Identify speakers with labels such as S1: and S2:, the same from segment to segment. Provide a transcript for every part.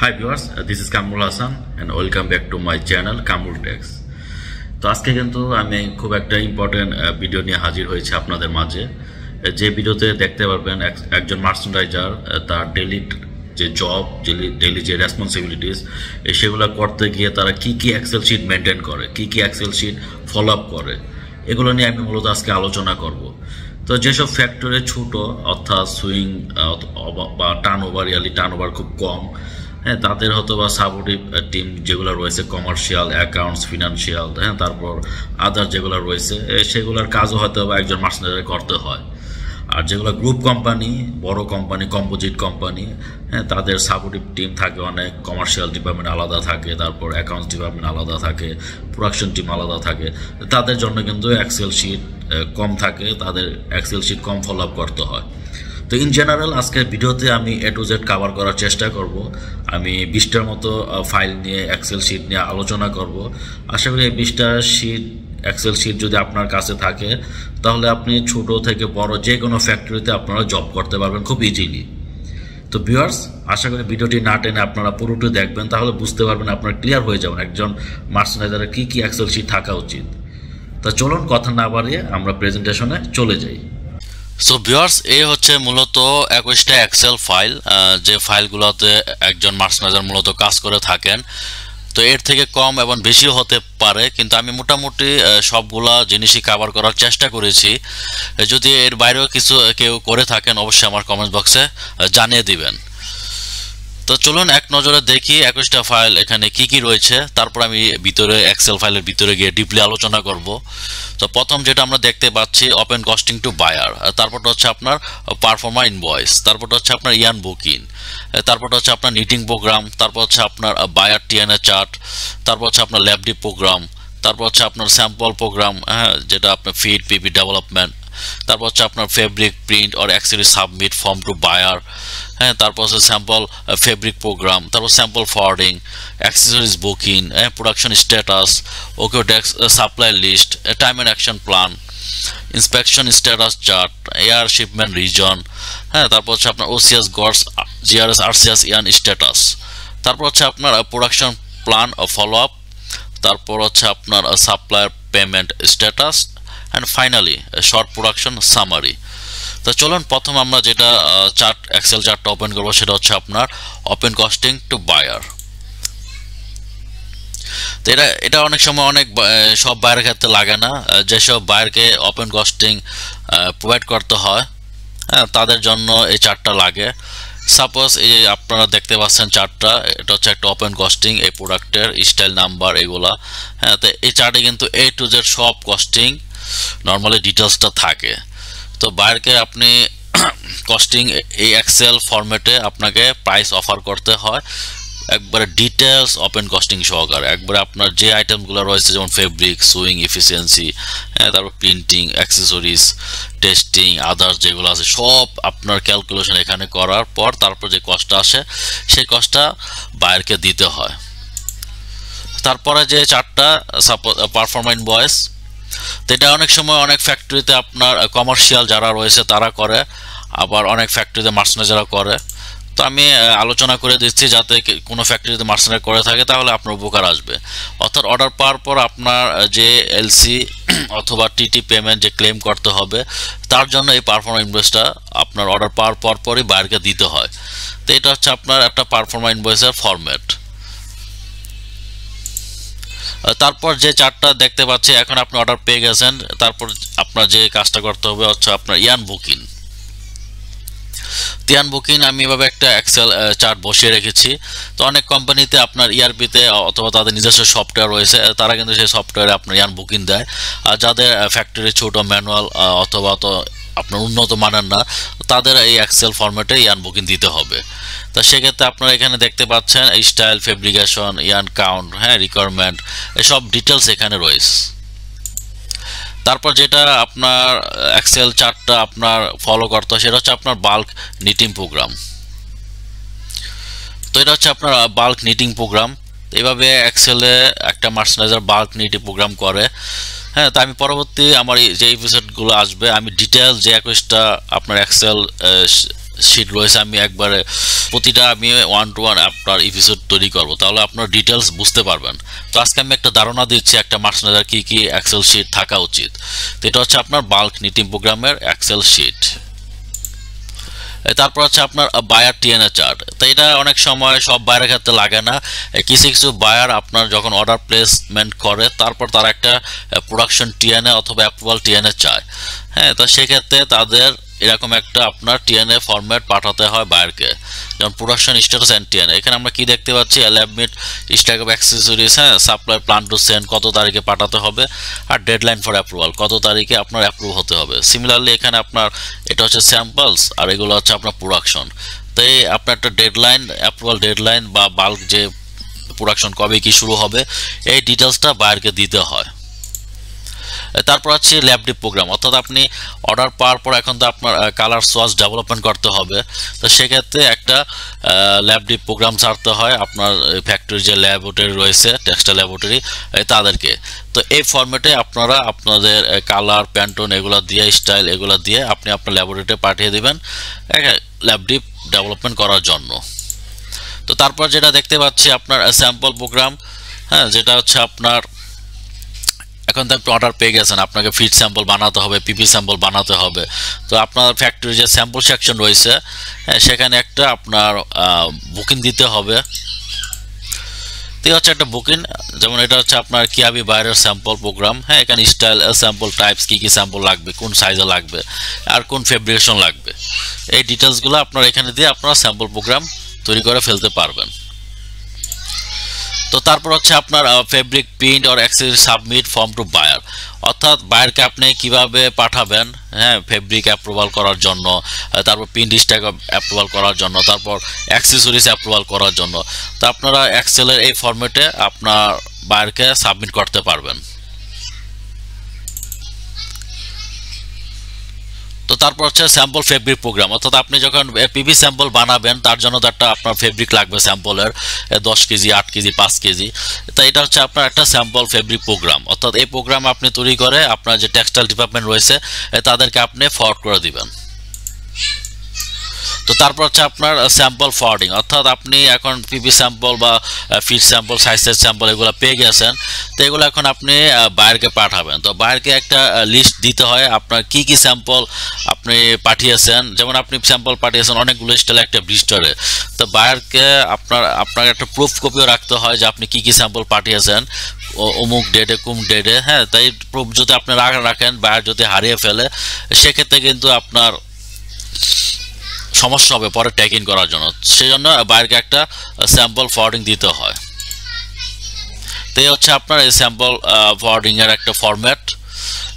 S1: Hi viewers, this is Kamrul Hasan and welcome back to my channel Kamrul Tex. তো আজকে কিন্তু আমি খুব একটা ইম্পর্টেন্ট ভিডিও নিয়ে হাজির হয়েছি আপনাদের মাঝে। যে ভিডিওতে দেখতে পারবেন একজন মার্চেন্ডাইজার তার ডেইলি যে জব, ডেইলি যে রেসপন্সিবিলিটিস সেগুলো করতে গিয়ে তারা কি কি এক্সেল শিট মেনটেন করে, কি কি এক্সেল শিট ফলো আপ করে, এগুলো নিয়ে আমি মূলত আজকে আলোচনা করব। তো যেসব ফ্যাক্টরে ছোট অর্থাৎ সুইং বা টার্ন ওভার খুব কম, হ্যাঁ, তাদের হয়তো বা সাপোর্টিভ টিম যেগুলো রয়েছে কমার্শিয়াল, অ্যাকাউন্টস, ফিনান্সিয়াল, হ্যাঁ, তারপর আদার যেগুলো রয়েছে সেগুলোর কাজও হয়তো বা একজন মার্চেন্ডাইজার করতে হয়। আর যেগুলো গ্রুপ কোম্পানি, বড় কোম্পানি, কম্পোজিট কোম্পানি, হ্যাঁ, তাদের সাপোর্টিভ টিম থাকে অনেক, কমার্শিয়াল ডিপার্টমেন্ট আলাদা থাকে, তারপর অ্যাকাউন্টস ডিপার্টমেন্ট আলাদা থাকে, প্রোডাকশন টিম আলাদা থাকে। তাদের জন্য কিন্তু এক্সেল শিট কম থাকে, তাদের এক্সেল শিট কম ফলো আপ করতে হয়। তো ইন জেনারেল আজকের ভিডিওতে আমি A to Z কভার করার চেষ্টা করব। আমি 20টার মতো ফাইল নিয়ে, এক্সেল শিট নিয়ে আলোচনা করব। আশা করি এই 20টা শিট, এক্সেল শিট যদি আপনার কাছে থাকে তাহলে আপনি ছোট থেকে বড় যে কোনো ফ্যাক্টরিতে আপনারা জব করতে পারবেন খুব ইজিলি। তো ভিউয়ার্স, আশা করি ভিডিওটি না টেনে আপনারা পুরোটি দেখবেন, তাহলে বুঝতে পারবেন, আপনারা ক্লিয়ার হয়ে যাবেন একজন মার্চেন্ডাইজারের কি কি এক্সেল শিট থাকা উচিত। তা চলুন কথা না বাড়িয়ে আমরা প্রেজেন্টেশনে চলে যাই। সো ভিউয়ার্স, এই হচ্ছে মূলত 21টা এক্সেল ফাইল, যে ফাইলগুলোতে একজন মার্চেন্ডাইজার মূলত কাজ করে থাকেন। তো এর থেকে কম এবং বেশিও হতে পারে, কিন্তু আমি মোটামুটি সবগুলা জিনিসই কভার করার চেষ্টা করেছি। যদি এর বাইরেও কিছু কেউ করে থাকেন অবশ্যই আমার কমেন্ট বক্সে জানিয়ে দিবেন। তো চলুন এক নজরে দেখি 21টা ফাইল এখানে কি কি রয়েছে, তারপর আমি ভিতরে এক্সেল ফাইলের ভিতরে গিয়ে ডিপলি আলোচনা করব। তো প্রথম যেটা আমরা দেখতে পাচ্ছি ওপেন কস্টিং টু বায়ার, তারপরটা হচ্ছে আপনার পারফর্মার ইনভয়েস, তারপরটা হচ্ছে আপনার ইয়ান বুকিং, তারপরটা হচ্ছে আপনার নিটিং প্রোগ্রাম, তারপর হচ্ছে আপনার বায়ার টিএনএ চার্ট, তারপর হচ্ছে আপনার ল্যাবডি প্রোগ্রাম, তারপর হচ্ছে আপনার স্যাম্পল প্রোগ্রাম, হ্যাঁ, যেটা আপনার ফিড পিপি ডেভেলপমেন্ট, তারপর হচ্ছে আপনার fabric print or accessory submit form to buyer, হ্যাঁ, তারপর হচ্ছে স্যাম্পল ফেব্রিক প্রোগ্রাম, তারপর sample forwarding, accessories booking, production status, Oekotex supply list, time and action plan, inspection status chart, air shipment reason, হ্যাঁ, তারপর হচ্ছে আপনার OCS GOTS, GRS, RCS, yarn status, তারপর হচ্ছে আপনার প্রোডাকশন প্ল্যান ফলো আপ, তারপর হচ্ছে আপনার supplier payment status, and finally short production summary. তো চলুন প্রথম আমরা যেটা এক্সেল চার্টটা ওপেন করবো সেটা হচ্ছে আপনার ওপেন কস্টিং টু বায়ার। তো এটা অনেক সময় সব বায়ারের ক্ষেত্রে লাগে না। যেসব বায়ারকে ওপেন কস্টিং প্রোভাইড করতে হয়, হ্যাঁ, তাদের জন্য এই চার্টটা লাগে। সাপোজ এই আপনারা দেখতে পাচ্ছেন চার্টটা, এটা হচ্ছে একটা ওপেন কস্টিং, এই প্রোডাক্টের স্টাইল নাম্বার এগুলা, হ্যাঁ। তো এই চার্টে কিন্তু A to Z সব কস্টিং নর্মালি ডিটেলসটা থাকে। তো বায়ারকে আপনি কস্টিং এই এক্সেল ফরম্যাটে আপনাকে প্রাইস অফার করতে হয় একবারে ডিটেলস ওপেন কস্টিং সহকারে, একবারে আপনার যে আইটেমগুলো রয়েছে যেমন ফেব্রিক, সুইং, এফিসিয়েন্সি, হ্যাঁ, তারপর প্রিন্টিং, অ্যাক্সেসরিজ, টেস্টিং, আদার্স যেগুলো আছে সব আপনার ক্যালকুলেশন এখানে করার পর তারপর যে কস্টটা আসে সেই কস্টটা বায়ারকে দিতে হয়। তারপরে যে চার্টটা পারফর্মার ইনভয়েস, তো এটা অনেক সময় অনেক ফ্যাক্টরিতে আপনার কমার্শিয়াল যারা রয়েছে তারা করে, আবার অনেক ফ্যাক্টরিতে মার্চেন্ডাইজাররা করে। তো আমি আলোচনা করে দিচ্ছি যাতে কোনো ফ্যাক্টরিতে মার্চেন্ডাইজার করে থাকে তাহলে আপনার উপকার আসবে। অর্থাৎ অর্ডার পাওয়ার পর আপনার যে এলসি অথবা টিটি পেমেন্ট যে ক্লেম করতে হবে তার জন্য এই পারফর্মার ইনভয়েসটা আপনার অর্ডার পাওয়ার পরই বায়ারকে দিতে হয়। তো এটা হচ্ছে আপনার একটা পারফর্মার ইনভয়েসের ফরম্যাট। তারপর যে চার্টটা দেখতে পাচ্ছি, এখন আপনি অর্ডার পেয়ে গেছেন, তারপর আপনার যে কাজটা করতে হবে হচ্ছে আপনার ইয়ান বুকিং। ইয়ান বুকিং আমি এভাবে একটা এক্সেল চার্ট বসিয়ে রেখেছি। তো অনেক কোম্পানিতে আপনার ইআরপিতে অথবা তাদের নিজস্ব সফটওয়্যার রয়েছে, তারা কিন্তু সেই সফটওয়্যারে আপনার ইয়ান বুকিং দেয়। আর যাদের ফ্যাক্টরি ছোট, ম্যানুয়াল অথবা তো আপনার উন্নত মানের না, তাদের এই এক্সেল ফরম্যাটে ইয়ান বুকিং দিতে হবে। তো সেক্ষেত্রে আপনারা এখানে দেখতে পাচ্ছেন স্টাইল, ফেব্রিকেশন, ইয়ান কাউন্ট, হ্যাঁ, রিকোয়ারমেন্ট, এসব ডিটেলস এখানে রয়েছে। তারপর যেটা আপনার এক্সেল চার্টটা আপনার ফলো করতে হয় সেটা হচ্ছে আপনার বাল্ক নিটিং প্রোগ্রাম। তো এটা হচ্ছে আপনার বাল্ক নিটিং প্রোগ্রাম। এইভাবে এক্সেলে একটা মার্চেন্ডাইজার বাল্ক নিটিং প্রোগ্রাম করে, হ্যাঁ। তো আমি পরবর্তী আমার যে এপিসোডগুলো আসবে আমি ডিটেলস যে 21টা আপনার এক্সেল শিট রয়েছে আমি একবারে প্রতিটা আমি 1-to-1 আপনার এপিসোড তৈরি করব, তাহলে আপনার ডিটেলস বুঝতে পারবেন। তো আজকে আমি একটা ধারণা দিচ্ছি একটা মার্চ ম্যানেজার কি এক্সেল শিট থাকা উচিত। তো এটা হচ্ছে আপনার বাল্ক নিটিং প্রোগ্রামের এক্সেল শিট। তারপর হচ্ছে আপনার বায়ার টিএনএ চার্ট। তো এটা অনেক সময় সব বায়ারের ক্ষেত্রে লাগে না, কিছু কিছু বায়ার আপনার যখন অর্ডার প্লেসমেন্ট করে তারপর তারা একটা প্রোডাকশন টিএনএ অথবা অ্যাপ্রুভাল টিএনএ চায়। হ্যাঁ, তো সেক্ষেত্রে তাদের এরকম একটা আপনার টিএনএ ফরম্যাট পাঠাতে হয় বায়ারকে, যেমন প্রোডাকশন স্ট্যাটাস অ্যান্ড টিএনএ। এখানে আমরা কি দেখতে পাচ্ছি, এলাবমিট স্ট্যাক অফ অ্যাক্সেসরিজ, হ্যাঁ, সাপ্লাই প্ল্যান টু সেন্ড কত তারিখে পাঠাতে হবে, আর ডেডলাইন ফর অ্যাপ্রুভাল কত তারিখে আপনার অ্যাপ্রুভ হতে হবে। সিমিলারলি এখানে আপনার এটা হচ্ছে স্যাম্পলস আর এগুলো হচ্ছে আপনার প্রোডাকশন। তো এই আপনার একটা ডেডলাইন, অ্যাপ্রুভাল ডেডলাইন বা বাল্ক যে প্রোডাকশন কবে কি শুরু হবে এই ডিটেলসটা বায়ারকে দিতে হয়। তারপর হচ্ছে ল্যাবডিপ প্রোগ্রাম, অর্থাৎ আপনি অর্ডার পাওয়ার পর এখন তো আপনার কালার সোয়াচ ডেভেলপমেন্ট করতে হবে। তো সেক্ষেত্রে একটা ল্যাবডিপ প্রোগ্রাম ছাড়তে হয় আপনার ফ্যাক্টরির যে ল্যাবরেটরি রয়েছে, টেক্সটাইল ল্যাবরেটরি তাদেরকে। তো এই ফরম্যাটে আপনারা আপনাদের কালার, প্যান্টন এগুলো দিয়ে, স্টাইল এগুলো দিয়ে আপনি আপনার ল্যাবরেটরিতে পাঠিয়ে দেবেন ল্যাবডিপ ডেভেলপমেন্ট করার জন্য। তো তারপর যেটা দেখতে পাচ্ছি আপনার স্যাম্পল প্রোগ্রাম, হ্যাঁ, যেটা হচ্ছে আপনার এখন তো আপনি অর্ডার পেয়ে গেছেন, আপনাকে ফিট স্যাম্পল বানাতে হবে, পিপি স্যাম্পল বানাতে হবে। তো আপনার ফ্যাক্টরি যে স্যাম্পল সেকশন রয়েছে সেখানে একটা আপনার বুকিং দিতে হবে। তো হচ্ছে একটা বুকিং, যেমন এটা হচ্ছে আপনার কিয়াবি বাইরের স্যাম্পল প্রোগ্রাম। হ্যাঁ, এখানে স্টাইল, স্যাম্পল টাইপস, কি স্যাম্পল লাগবে, কোন সাইজে লাগবে আর কোন ফেব্রিকেশন লাগবে, এই ডিটেলসগুলো আপনার এখানে দিয়ে আপনারা স্যাম্পল প্রোগ্রাম তৈরি করে ফেলতে পারবেন। তো তারপর হচ্ছে আপনার ফেব্রিক প্রিন্ট আর accessory submit form to buyer, অর্থাৎ বায়ারকে আপনি কিভাবে পাঠাবেন, হ্যাঁ, ফেব্রিক অ্যাপ্রুভাল করার জন্য, তারপর প্রিন্ট স্ট্যাক অ্যাপ্রুভাল করার জন্য, তারপর অ্যাক্সেসরিজ অ্যাপ্রুভাল করার জন্য। তো আপনারা এক্সেলের এই ফরম্যাটে আপনার বায়ারকে সাবমিট করতে পারবেন। তো তারপর হচ্ছে স্যাম্পল ফেব্রিক প্রোগ্রাম, অর্থাৎ আপনি যখন পিপি স্যাম্পল বানাবেন তার জন্য তো একটা আপনার ফেব্রিক লাগবে স্যাম্পলের 10 কেজি, 8 কেজি, 5 কেজি। তো এটা হচ্ছে আপনার একটা স্যাম্পল ফেব্রিক প্রোগ্রাম, অর্থাৎ এই প্রোগ্রাম আপনি তৈরি করে আপনার যে টেক্সটাইল ডিপার্টমেন্ট রয়েছে তাদেরকে আপনি ফরওয়ার্ড করে দিবেন। তো তারপর হচ্ছে আপনার স্যাম্পল ফরওয়ার্ডিং, অর্থাৎ আপনি এখন পিপি স্যাম্পল বা ফিট স্যাম্পল, সাইজের স্যাম্পল এগুলো পেয়ে গেছেন। তো এগুলো এখন আপনি বায়ারকে পাঠাবেন। তো বায়ারকে একটা লিস্ট দিতে হয় আপনার কি স্যাম্পল আপনি পাঠিয়েছেন। যেমন আপনি স্যাম্পল পাঠিয়েছেন অনেকগুলো স্টাইলে একটা ব্লিস্টারে, তো বায়ারকে আপনার একটা প্রুফ কপিও রাখতে হয় যে আপনি কি স্যাম্পল পাঠিয়েছেন অমুক ডেটে, কোন ডেটে। হ্যাঁ, তাই প্রুফ যদি আপনি রাখেন, বায়ার যদি হারিয়ে ফেলে সেক্ষেত্রে কিন্তু আপনার সমস্যা হবে পরে ট্যাগ ইন করার জন্য। সেজন্য বায়ারকে একটা স্যাম্পল ফরওয়ার্ডিং দিতে হয়। তো এই হচ্ছে আপনার এই স্যাম্পল ফরওয়ার্ডিং এর একটা ফরম্যাট।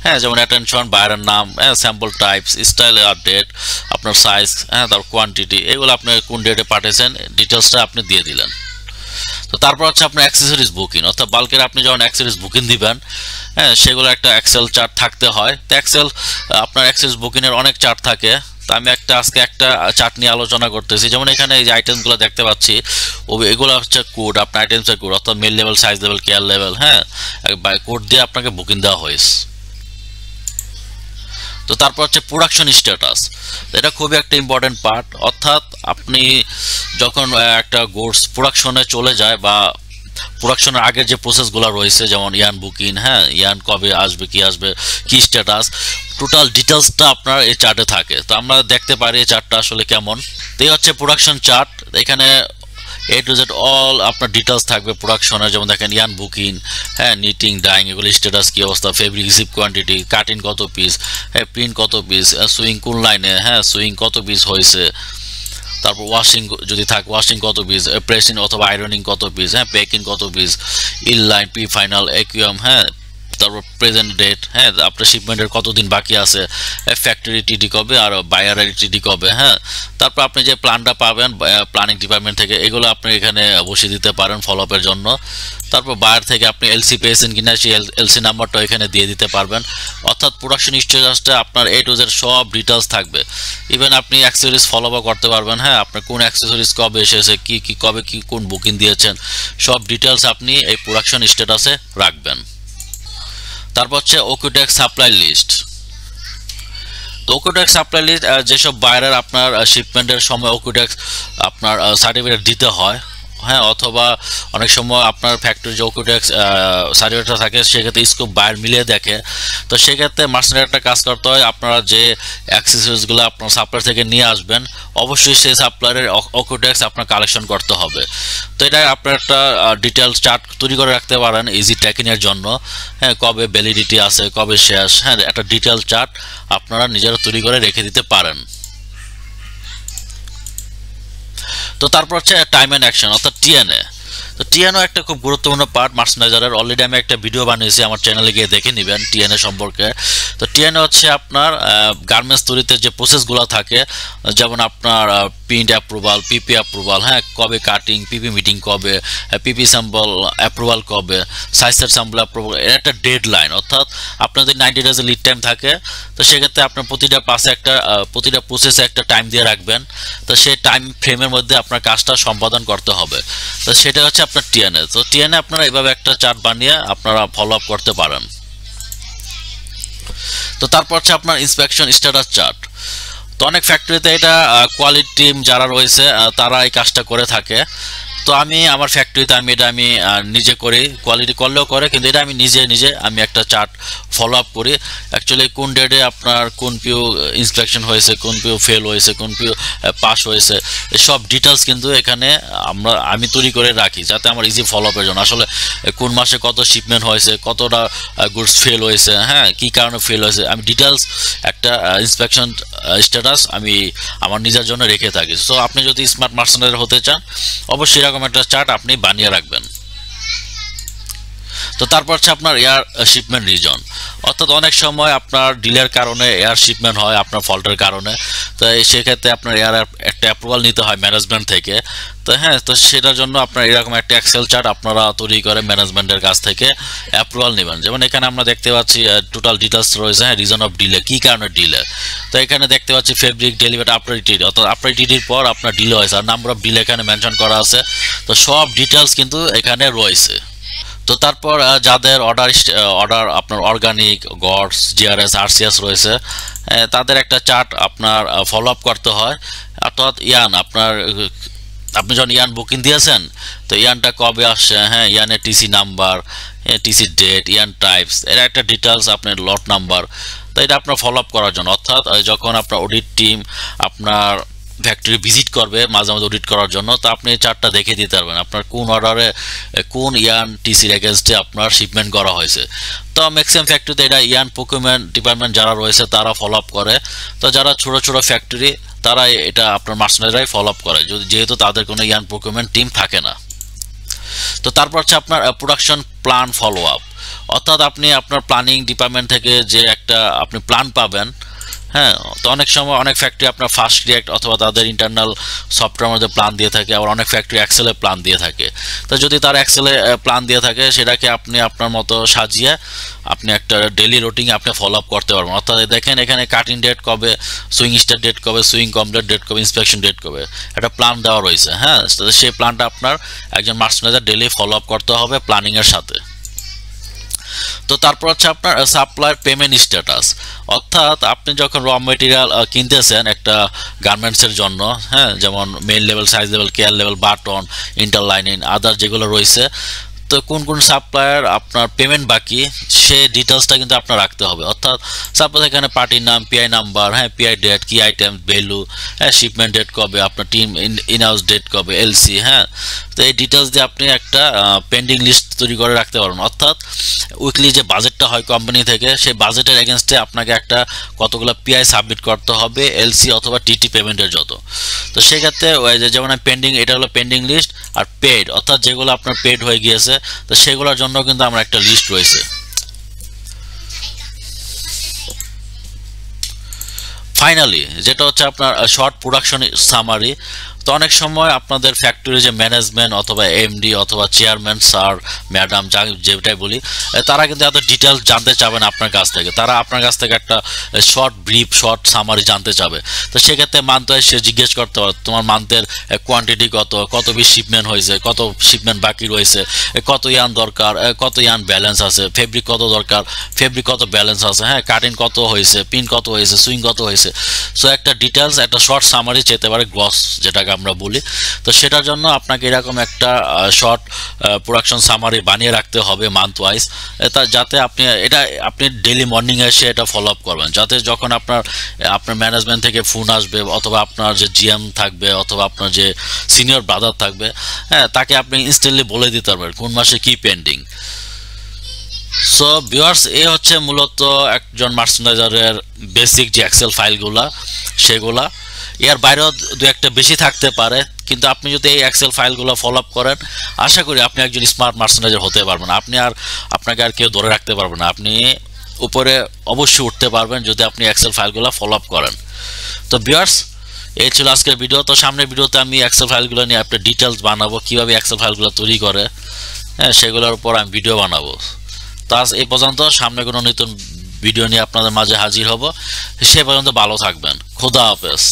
S1: হ্যাঁ, যেমন অ্যাটেনশন, বায়ারের নাম, স্যাম্পল টাইপস, স্টাইল আর ডেট, আপনার সাইজ, হ্যাঁ, তারপর কোয়ান্টিটি, এগুলো আপনি কোন ডেটে পাঠিয়েছেন ডিটেলসটা আপনি দিয়ে দিলেন। তো তারপর হচ্ছে আপনার অ্যাক্সেসরিজ বুকিং, অর্থাৎ বাল্কের আপনি যখন অ্যাক্সেসরিজ বুকিং দিবেন, হ্যাঁ, সেগুলো একটা এক্সেল চার্ট থাকতে হয়। তো এক্সেল আপনার অ্যাক্সেসরিজ বুকিংয়ের অনেক চার্ট থাকে। তো আমি আজকে একটা চার্ট নিয়ে আলোচনা করতেছি। যেমন এখানে এই যে আইটেমগুলো দেখতে পাচ্ছি এগুলো হচ্ছে কোড, আপনার আইটেমসের কোড, অর্থাৎ male level, size level, care level, হ্যাঁ, কোড দিয়ে আপনাকে বুকিং দেওয়া হয়েছে। তো তারপর হচ্ছে প্রোডাকশন স্ট্যাটাস, এটা খুবই একটা ইম্পর্টেন্ট পার্ট, অর্থাৎ আপনি যখন একটা গুডস প্রোডাকশনে চলে যায় বা প্রোডাকশনের আগের যে প্রসেসগুলো রয়েছে, যেমন ইয়ান বুকিং, হ্যাঁ, ইয়ান কবে আসবে, কি স্ট্যাটাস, টোটাল ডিটেলসটা আপনার এই চার্টে থাকে। তো আমরা দেখতে পারি এই চার্টটা আসলে কেমন। তো এই হচ্ছে প্রোডাকশন চার্ট, এখানে A to Z অল আপনার ডিটেলস থাকবে প্রোডাকশনের। যেমন দেখেন ইয়ান বুকিং, হ্যাঁ, নিটিং, ডাইং এগুলো স্ট্যাটাস কী অবস্থা, ফেব্রিক রিসিভ কোয়ান্টিটি, কাটিং কত পিস, হ্যাঁ, প্রিন্ট কত পিস, সুইং কোন লাইনে, হ্যাঁ, সুইং কত পিস হয়েছে, তারপর ওয়াশিং যদি থাকে ওয়াশিং কত পিস, প্রেসিং অথবা আয়রনিং কত পিস, হ্যাঁ, পেকিং কত পিস, ইল লাইন, পি ফাইনাল, একুয়াম, হ্যাঁ, তারপর প্রেজেন্ট ডেট, হ্যাঁ, আপনার শিপমেন্টের কতদিন বাকি আছে, ফ্যাক্টরি টিডি কবে আর বায়ারের টিডি কবে, হ্যাঁ, তারপর আপনি যে প্ল্যানটা পাবেন প্ল্যানিং ডিপার্টমেন্ট থেকে এগুলো আপনি এখানে বসিয়ে দিতে পারেন ফলো আপের জন্য। তারপর বায়ার থেকে আপনি এলসি পেয়েছেন কিনা সেই এলসি নাম্বারটা এখানে দিয়ে দিতে পারবেন। অর্থাৎ প্রোডাকশন স্টেটাসটা আপনার A to Z সব ডিটেলস থাকবে। ইভেন আপনি অ্যাক্সেসরিজ ফলো আপ করতে পারবেন, হ্যাঁ, আপনার কোন অ্যাক্সেসরিজ কবে এসেছে, কবে কোন বুকিং দিয়েছেন, সব ডিটেলস আপনি এই প্রোডাকশন স্টেটাসে রাখবেন। তারপর হচ্ছে ওকুটেক্স সাপ্লাই লিস্ট। তো ওকুটেক্স সাপ্লাই লিস্ট যেসব বায়ারের আপনার শিপমেন্টের সময় ওকুটেক্স আপনার সার্টিফিকেট দিতে হয়, হ্যাঁ, অথবা অনেক সময় আপনার ফ্যাক্টরি যে ওকুটেক্স সার্টিফিকেটটা থাকে সেক্ষেত্রে স্কোপ বায়ার মিলিয়ে দেখে। তো সেক্ষেত্রে মার্চেন্টের একটা কাজ করতে হয়, আপনারা যে অ্যাক্সেসরিজগুলো আপনার সাপ্লায়ার থেকে নিয়ে আসবেন অবশ্যই সেই সাপ্লায়ারের ওকুটেক্স আপনার কালেকশন করতে হবে। তো এটা আপনার একটা ডিটেলস চার্ট তৈরি করে রাখতে পারেন ইজি ট্র্যাকিংয়ের জন্য, হ্যাঁ, কবে ভ্যালিডিটি আছে, কবে শেষ, হ্যাঁ, একটা ডিটেল চার্ট আপনারা নিজেরা তৈরি করে রেখে দিতে পারেন। তো তারপর হচ্ছে টাইম অ্যান্ড অ্যাকশন অর্থাৎ টিএনএ। তো টিএনও একটা খুব গুরুত্বপূর্ণ পার্ট মার্চেন্ডাইজারের। অলরেডি আমি একটা ভিডিও বানিয়েছি, আমার চ্যানেলে গিয়ে দেখে নেবেন টিএনএ সম্পর্কে। তো টিএনএ হচ্ছে আপনার গার্মেন্টস তৈরিতে যে প্রসেসগুলো থাকে, যেমন আপনার প্রিন্ট অ্যাপ্রুভাল, পিপি অ্যাপ্রুভাল, হ্যাঁ, কবে কাটিং, পিপি মিটিং কবে, পিপি স্যাম্পল অ্যাপ্রুভাল কবে, সাইজের স্যাম্পল অ্যাপ্রুভাল, এর একটা ডেড লাইন, অর্থাৎ আপনাদের 90 ডেজের লিড টাইম থাকে। তো সেক্ষেত্রে আপনার প্রতিটা প্রসেসে একটা টাইম দিয়ে রাখবেন। তো সেই টাইম ফ্রেমের মধ্যে আপনার কাজটা সম্পাদন করতে হবে। তো সেটা হচ্ছে আপনার টিএনএ। তো টিএনএ আপনারা এভাবে একটা চার্ট বানিয়ে আপনারা ফলো আপ করতে পারেন। তো তারপর হচ্ছে আপনার ইন্সপেকশন স্ট্যাটাস চার্ট। তো অনেক ফ্যাক্টরিতে এটা কোয়ালিটি টিম যারা রয়েছে তারা এই কাজটা করে থাকে। তো আমি আমার ফ্যাক্টরিতে আমি নিজে করি, কোয়ালিটি করলেও করে, কিন্তু এটা আমি নিজে আমি একটা চার্ট ফলো আপ করি। অ্যাকচুয়ালি কোন ডেটে আপনার কোন পিউ ইন্সপেকশন হয়েছে, কোন পিউ ফেল হয়েছে, কোন পিউ পাস হয়েছে, সব ডিটেলস কিন্তু এখানে আমি তৈরি করে রাখি যাতে আমার ইজি ফলো আপের জন্য। আসলে কোন মাসে কত শিপমেন্ট হয়েছে, কতটা গুডস ফেল হয়েছে, হ্যাঁ, কী কারণে ফেল হয়েছে, আমি ডিটেলস একটা ইন্সপেকশন স্ট্যাটাস আমি আমার নিজের জন্য রেখে থাকি। সো আপনি যদি স্মার্ট মার্চেন্ডাইজার হতে চান অবশ্যই এরকম একটা চার্ট আপনি বানিয়ে রাখবেন। তো তারপর হচ্ছে আপনার এয়ার শিপমেন্ট রিজন, অর্থাৎ অনেক সময় আপনার ডিলের কারণে এয়ার শিপমেন্ট হয় আপনার ফল্টের কারণে। তো সেক্ষেত্রে আপনার এয়ার একটা অ্যাপ্রুভাল নিতে হয় ম্যানেজমেন্ট থেকে। তো হ্যাঁ, তো সেটার জন্য আপনার এরকম একটা এক্সেল চার্ট আপনারা তৈরি করে ম্যানেজমেন্টের কাছ থেকে অ্যাপ্রুভাল নেবেন। যেমন এখানে আমরা দেখতে পাচ্ছি টোটাল ডিটেলস রয়েছে, হ্যাঁ, রিজন অফ ডিলে, কী কারণে ডিলে। তো এখানে দেখতে পাচ্ছি ফেব্রিক ডেলিভারি আফটার ইটিডি, অর্থাৎ আফটার ইটিডির পর আপনার ডিলে হয়েছে, আর নাম্বার অফ ডিলে এখানে মেনশন করা আছে। তো সব ডিটেলস কিন্তু এখানে রয়েছে। তো তারপর যাদের অর্ডার আপনার অর্গানিক, গডস, জিআরএস, আরসিএস রয়েছে, তাদের একটা চার্ট আপনার ফলো আপ করতে হয়। অর্থাৎ আপনি যখন ইয়ান বুকিং দিয়েছেন, তো ইয়ানটা কবে আসছে, হ্যাঁ, ইয়ানের টিসি নাম্বার, টিসি ডেট, ইয়ান টাইপস, এর একটা ডিটেলস আপনার লট নাম্বার। তো এটা আপনার ফলো আপ করার জন্য, অর্থাৎ যখন আপনার অডিট টিম আপনার ফ্যাক্টরি ভিজিট করবে মাঝে মাঝে অডিট করার জন্য, তো আপনি চার্টটা দেখে দিতে পারবেন আপনার কোন অর্ডারে কোন ইয়ান টিসির এগেনস্টে আপনার শিপমেন্ট করা হয়েছে। তো ম্যাক্সিমাম ফ্যাক্টরিতে এটা ইয়ান প্রকিউরমেন্ট ডিপার্টমেন্ট যারা রয়েছে তারা ফলো আপ করে। তো যারা ছোট ছোট ফ্যাক্টরি তারা এটা আপনার মার্চেন্ডাইজাররাই ফলো আপ করে, যেহেতু তাদের কোনো ইয়ান প্রকিউরমেন্ট টিম থাকে না। তো তারপর হচ্ছে আপনার প্রোডাকশন প্ল্যান ফলো আপ, অর্থাৎ আপনি আপনার প্ল্যানিং ডিপার্টমেন্ট থেকে যে একটা আপনি প্ল্যান পাবেন, হ্যাঁ। তো অনেক সময় অনেক ফ্যাক্টরি আপনার ফাস্ট রিঅ্যাক্ট অথবা তাদের ইন্টারনাল সফটওয়্যার মধ্যে প্ল্যান দিয়ে থাকে, আবার অনেক ফ্যাক্টরি এক্সেলে প্ল্যান দিয়ে থাকে। তো যদি তার এক্সেলে প্ল্যান দিয়ে থাকে, সেটাকে আপনি আপনার মতো সাজিয়ে আপনি একটা ডেলি রুটিন আপনি ফলো আপ করতে পারবেন। অর্থাৎ দেখেন এখানে কাটিং ডেট কবে, সুইং স্টার্ট ডেট কবে, সুইং কমপ্লিট ডেট কবে, ইন্সপেকশন ডেট কবে, একটা প্ল্যান দেওয়া রয়েছে, হ্যাঁ। সেই প্ল্যানটা আপনার একজন মার্চেন্ডাইজার ডেলি ফলো আপ করতে হবে প্ল্যানিংয়ের সাথে। তো তারপর হচ্ছে আপনার সাপ্লাই পেমেন্ট স্ট্যাটাস, অর্থাৎ আপনি যখন র মেটেরিয়াল কিনতেছেন একটা গার্মেন্টসের জন্য, হ্যাঁ, যেমন main level, size level, care level, button, interlining, আদার যেগুলো রয়েছে, তো কোন কোন সাপ্লায়ার আপনার পেমেন্ট বাকি সে ডিটেলসটা কিন্তু আপনার রাখতে হবে। অর্থাৎ সাপোজ এখানে পার্টির নাম, পিআই নাম্বার, হ্যাঁ, পিআই ডেট, কি আইটেম, ভ্যালু, হ্যাঁ, শিপমেন্ট ডেট কবে, আপনার টিম ইনহাউস ডেট কবে, এলসি, হ্যাঁ। তো এই ডিটেলস দিয়ে আপনি একটা পেন্ডিং লিস্ট তৈরি করে রাখতে পারবেন। অর্থাৎ উইকলি যে বাজেটটা হয় কোম্পানি থেকে, সেই বাজেটের এগেনস্টে আপনাকে একটা কতগুলো পিআই সাবমিট করতে হবে, এলসি অথবা টিটি পেমেন্টের যত। তো সেক্ষেত্রে যেমন পেন্ডিং, এটা হলো পেন্ডিং লিস্ট, আর পেড অর্থাৎ যেগুলো আপনার পেড হয়ে গিয়েছে, তো সেগুলোর জন্য কিন্তু আমার একটা লিস্ট রয়েছে। ফাইনালি যেটা হচ্ছে আপনার শর্ট প্রোডাকশন সামারি। তো অনেক সময় আপনাদের ফ্যাক্টরি যে ম্যানেজমেন্ট অথবা এমডি অথবা চেয়ারম্যান স্যার ম্যাডাম যেটাই বলি, তারা কিন্তু এত ডিটেলস জানতে চাবে না আপনার কাছ থেকে। তারা আপনার কাছ থেকে একটা শর্ট ব্রিফ শর্ট সামারি জানতে চাবে। তো সেক্ষেত্রে মান্থ ওয়াইজ সে জিজ্ঞেস করতে পারে তোমার মান্থের কোয়ান্টিটি কত পিস শিপমেন্ট হয়েছে, কত শিপমেন্ট বাকি রয়েছে, কত ইয়ান দরকার, কত ইয়ান ব্যালেন্স আছে, ফেব্রিক কত দরকার, ফেব্রিক কত ব্যালেন্স আছে, হ্যাঁ কাটিং কত হয়েছে, পিন কত হয়েছে, সুইং কত হয়েছে। সো একটা ডিটেলস একটা শর্ট সামারি চেতে পারে, গ্লস যেটাকে আমরা বলি। তো সেটার জন্য আপনাকে এরকম একটা শর্ট প্রোডাকশন সামারি বানিয়ে রাখতে হবে মান্থ ওয়াইজ, যাতে আপনি ডেইলি মর্নিং এসে এটা ফলো আপ করবেন, যাতে যখন আপনার ম্যানেজমেন্ট থেকে ফোন আসবে অথবা আপনার যে জিএম থাকবে অথবা আপনার যে সিনিয়র ব্রাদার থাকবে, হ্যাঁ তাকে আপনি ইনস্ট্যান্টলি বলে দিতে পারবেন কোন মাসে কি পেন্ডিং। সো ভিউয়ার্স, এই হচ্ছে মূলত একজন মার্চেন্ডাইজারের বেসিক যে এক্সেল ফাইলগুলা সেগুলা। এর বাইরেও দু একটা বেশি থাকতে পারে, কিন্তু আপনি যদি এই এক্সেল ফাইলগুলো ফলো আপ করেন, আশা করি আপনি একজন স্মার্ট মার্চেন্ডাইজার হতে পারবেন। আপনাকে আর কেউ ধরে রাখতে পারবেন না, আপনি উপরে অবশ্যই উঠতে পারবেন যদি আপনি এক্সেল ফাইলগুলো ফলো আপ করেন। তো ভিউয়ার্স, এই ছিল আজকের ভিডিও। তো সামনের ভিডিওতে আমি এক্সেল ফাইলগুলো নিয়ে একটা ডিটেলস বানাবো, কীভাবে এক্সেল ফাইলগুলো তৈরি করে, হ্যাঁ সেগুলোর উপর আমি ভিডিও বানাবো। তো আজ এই পর্যন্ত, সামনে কোনো নতুন ভিডিও নিয়ে আপনাদের মাঝে হাজির হব। সে পর্যন্ত ভালো থাকবেন। খোদা হাফেজ।